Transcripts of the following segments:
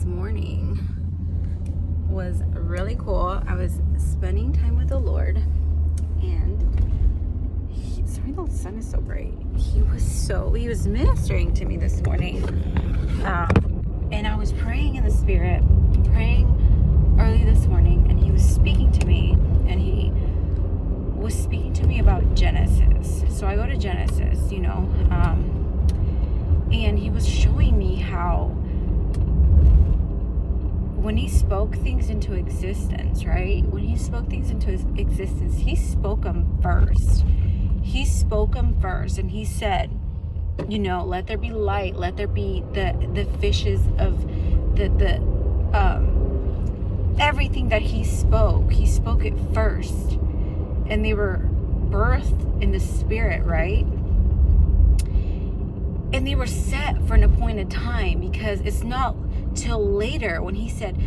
this morning was really cool. I was spending time with the Lord, and sorry the sun is so bright. He was ministering to me this morning, and I was praying in the Spirit, praying early this morning, and he was speaking to me, and he was speaking to me about Genesis. So I go to Genesis, and he was showing me how when he spoke things into existence, right? When he spoke things into his existence, he spoke them first. He spoke them first, and he said, let there be light, let there be the fishes of the everything that he spoke it first, and they were birthed in the Spirit, right? And they were set for an appointed time, because it's not till later when he said,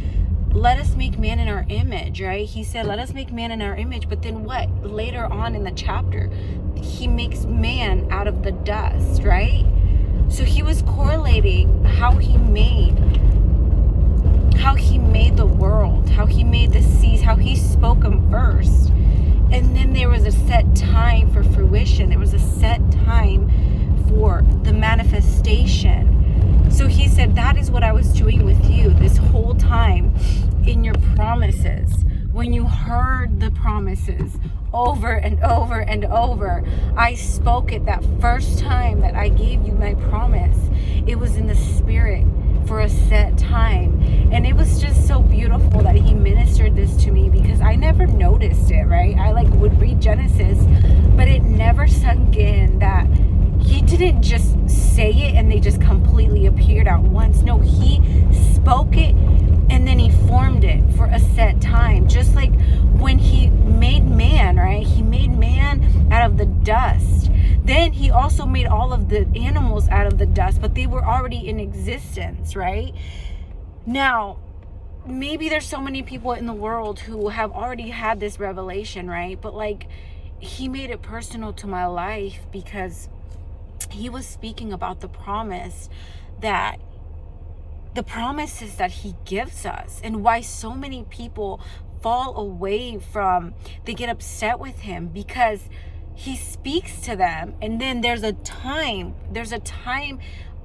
let us make man in our image, right? He said, let us make man in our image. But then what? Later on in the chapter, he makes man out of the dust, right? So he was correlating how he made the world, how he made the seas, how he spoke them first. And then there was a set time for fruition. There was a set time for the manifestation. So he said, that is what I was doing with you this whole time in your promises. When you heard the promises over and over and over, I spoke it that first time that I gave you my promise. It was in the Spirit for a set time. And it was just so beautiful that he ministered this to me, because I never noticed it, right? I would read Genesis, but it never sunk in that he didn't just say it and they just completely appeared at once. No, he spoke it and then he formed it for a set time. Just like when he made man, right? He made man out of the dust. Then he also made all of the animals out of the dust, but they were already in existence, right? Now, maybe there's so many people in the world who have already had this revelation, right? But he made it personal to my life, because he was speaking about the promises that he gives us, and why so many people fall away from, they get upset with him because he speaks to them, and then there's a time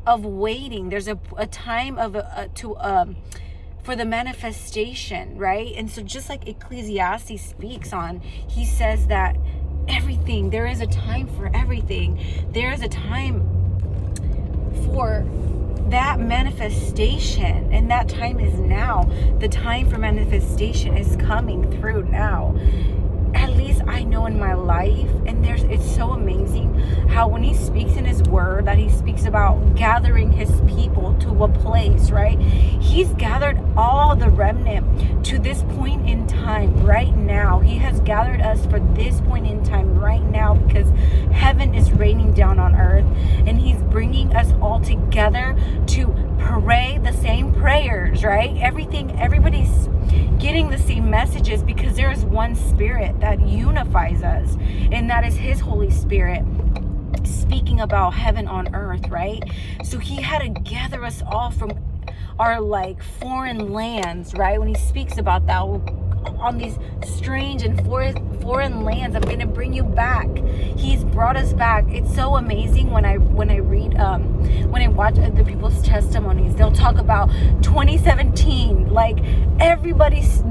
of waiting. There's a time of for the manifestation, right? And so just like Ecclesiastes speaks on, he says that everything, there is a time for everything. There is a time for that manifestation, and that time is now. The time for manifestation is coming through now. At least I know in my life, and it's so amazing how when he speaks in his word, that he speaks about gathering his people to a place, right? He's gathered all the remnant to this point in time right now. He has gathered us for this point in time right now, because heaven is raining down on earth, and he's bringing us all together to pray the same prayers, right? Everybody's getting the same messages, because there is one Spirit that unifies us, and that is his Holy Spirit speaking about heaven on earth, right? So he had to gather us all from our foreign lands, right? When he speaks about that, on these strange and foreign lands, I'm going to bring you back. He's brought us back. It's so amazing when I read when I watch other people's testimonies. They'll talk about 2017,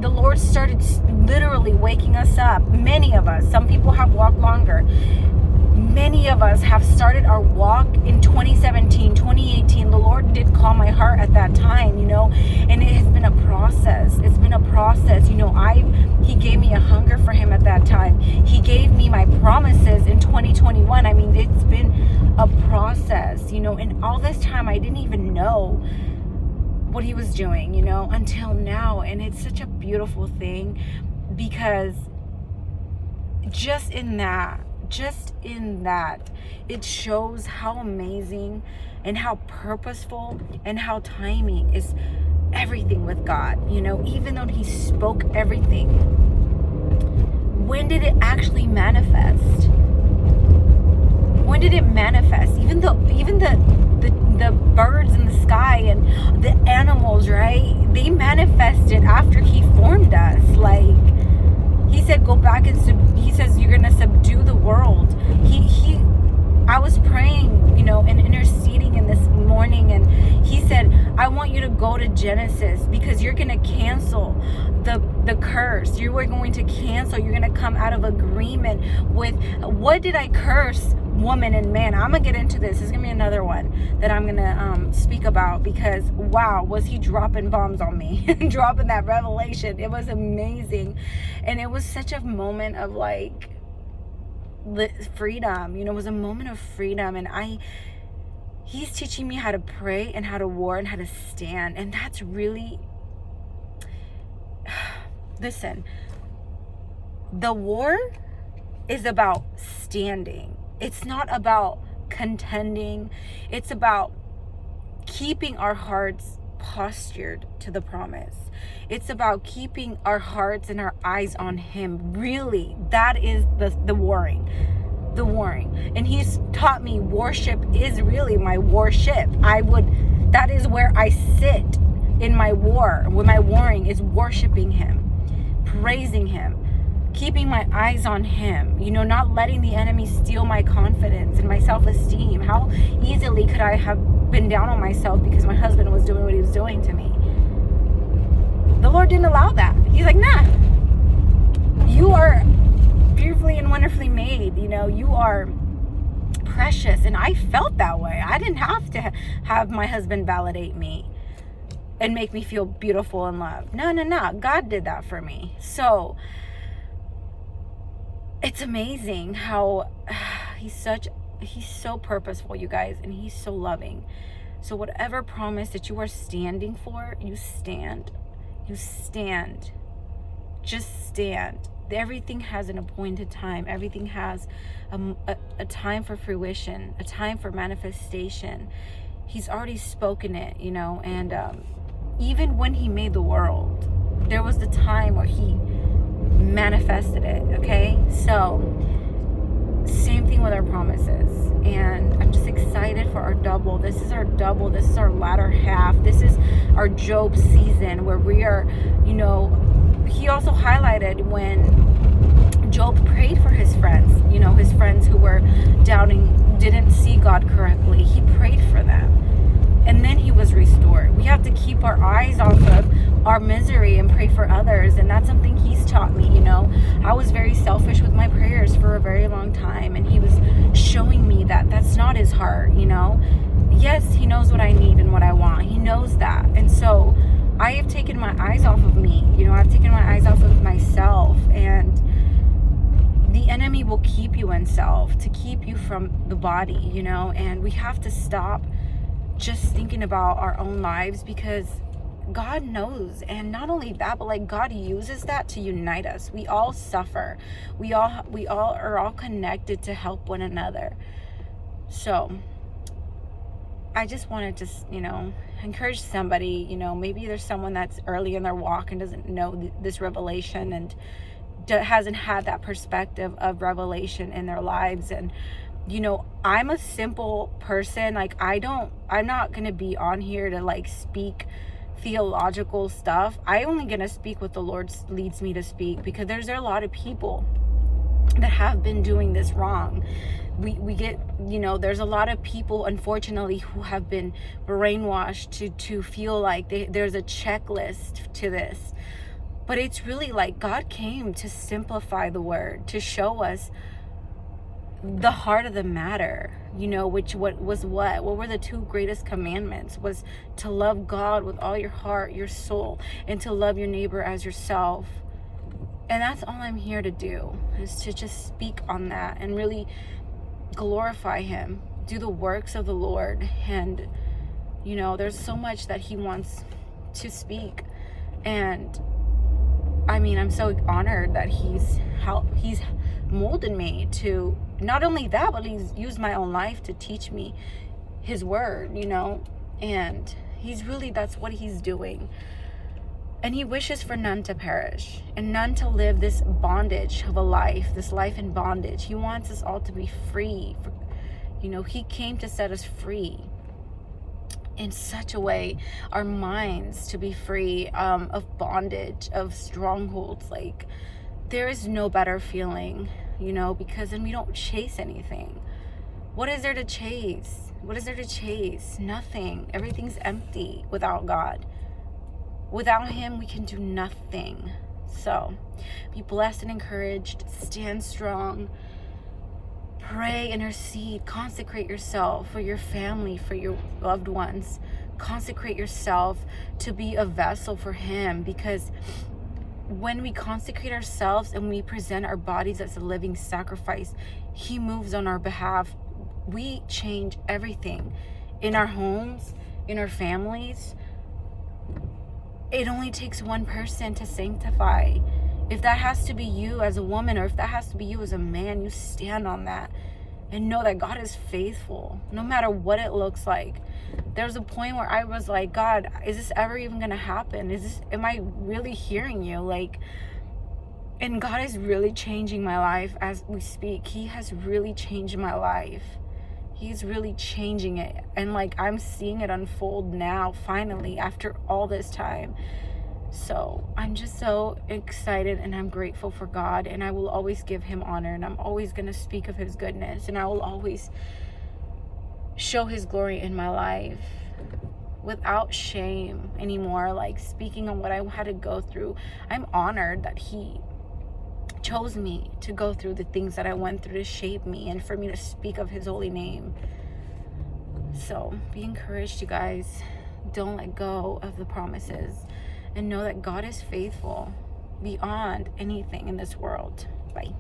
the Lord started literally waking us up. Many of us, some people have walked longer, many of us have started our walk in 2017, 2018. The Lord did call my heart at that time, and it has been a process. It's been a process. He gave me a hunger for him at that time. He gave me my promises in 2021. I mean, it's been a process, and all this time I didn't even know what he was doing, until now. And it's such a beautiful thing, because just in that, it shows how amazing and how purposeful and how timing is everything with God. Even though he spoke everything, when did it actually manifest? When did it manifest? Even the birds in the sky and the animals, angels, right? They manifested after he formed us. Like, he said, go back and he says, you're gonna subdue the world. I was praying, and interceding in this morning, and he said, I want you to go to Genesis, because you're gonna cancel the curse. You are going to cancel. You're gonna come out of agreement with, what did I curse? Woman and man. I'm gonna get into this. There's gonna be another one that I'm gonna speak about, because wow, was he dropping bombs on me, dropping that revelation. It was amazing, and it was such a moment of like freedom. It was a moment of freedom, and he's teaching me how to pray and how to war and how to stand, and that's really, listen, the war is about standing. It's not about contending. It's about keeping our hearts postured to the promise. It's about keeping our hearts and our eyes on him. Really, that is the warring. The warring. And he's taught me worship is really my worship. That is where I sit in my war. With my warring is worshiping him, praising him, keeping my eyes on him, not letting the enemy steal my confidence and my self-esteem. How easily could I have been down on myself because my husband was doing what he was doing to me? The Lord didn't allow that. He's like, nah, you are fearfully and wonderfully made. You are precious. And I felt that way. I didn't have to have my husband validate me and make me feel beautiful and loved. No. God did that for me. So it's amazing how he's so purposeful, you guys, and he's so loving. So whatever promise that you are standing for, you stand. Just stand. Everything has an appointed time. Everything has a time for fruition, a time for manifestation. He's already spoken it, and even when he made the world, there was the time where he manifested it. Okay, so same thing with our promises, and I'm just excited for our double. This is our double. This is our latter half. This is our Job season, where we are, he also highlighted when Job prayed for his friends, his friends who were doubting, didn't see God correctly. He prayed for them, and then he was restored. We have to keep our eyes off of our misery and pray for others, and that's something he's taught me. I was very selfish with my prayers for a very long time, and he was showing me that that's not his heart. Yes, he knows what I need and what I want. He knows that, and so I have taken my eyes off of me. I've taken my eyes off of myself, and the enemy will keep you in self to keep you from the body, and we have to stop just thinking about our own lives, because God knows. And not only that, but like God uses that to unite us. We all suffer. We all are all connected to help one another. So I just wanted to, encourage somebody, maybe there's someone that's early in their walk and doesn't know this revelation and hasn't had that perspective of revelation in their lives. And I'm a simple person. Like, I'm not going to be on here to like speak theological stuff. I only going to speak what the Lord leads me to speak, because there's a lot of people that have been doing this wrong. We get, there's a lot of people, unfortunately, who have been brainwashed to feel like there's a checklist to this. But it's really like God came to simplify the word, to show us the heart of the matter, what were the two greatest commandments? Was to love God with all your heart, your soul, and to love your neighbor as yourself. And that's all I'm here to do, is to just speak on that and really glorify him, do the works of the Lord. And there's so much that he wants to speak, and I'm so honored that he's molded me to, not only that, but he's used my own life to teach me his word, and that's what he's doing. And he wishes for none to perish and none to live this bondage of a life, this life in bondage. He wants us all to be free. He came to set us free. in such a way, our minds to be free of bondage, of strongholds. Like, there is no better feeling, you know, because then we don't chase anything. What is there to chase? What is there to chase? Nothing. Everything's empty without God. Without him, we can do nothing. So be blessed and encouraged. Stand strong. Pray, intercede, consecrate yourself for your family, for your loved ones. Consecrate yourself to be a vessel for him, because when we consecrate ourselves and we present our bodies as a living sacrifice, he moves on our behalf. We change everything in our homes, in our families. It only takes one person to sanctify. If that has to be you as a woman, or if that has to be you as a man, you stand on that and know that God is faithful, no matter what it looks like. There's a point where I was like, God, is this ever even gonna happen? Am I really hearing you? Like, and God is really changing my life as we speak. He has really changed my life. He's really changing it. And like, I'm seeing it unfold now, finally, after all this time. So I'm just so excited, and I'm grateful for God, and I will always give him honor, and I'm always going to speak of his goodness, and I will always show his glory in my life without shame anymore. Like, speaking on what I had to go through, I'm honored that he chose me to go through the things that I went through to shape me and for me to speak of his holy name. So be encouraged, you guys. Don't let go of the promises, and know that God is faithful beyond anything in this world. Bye.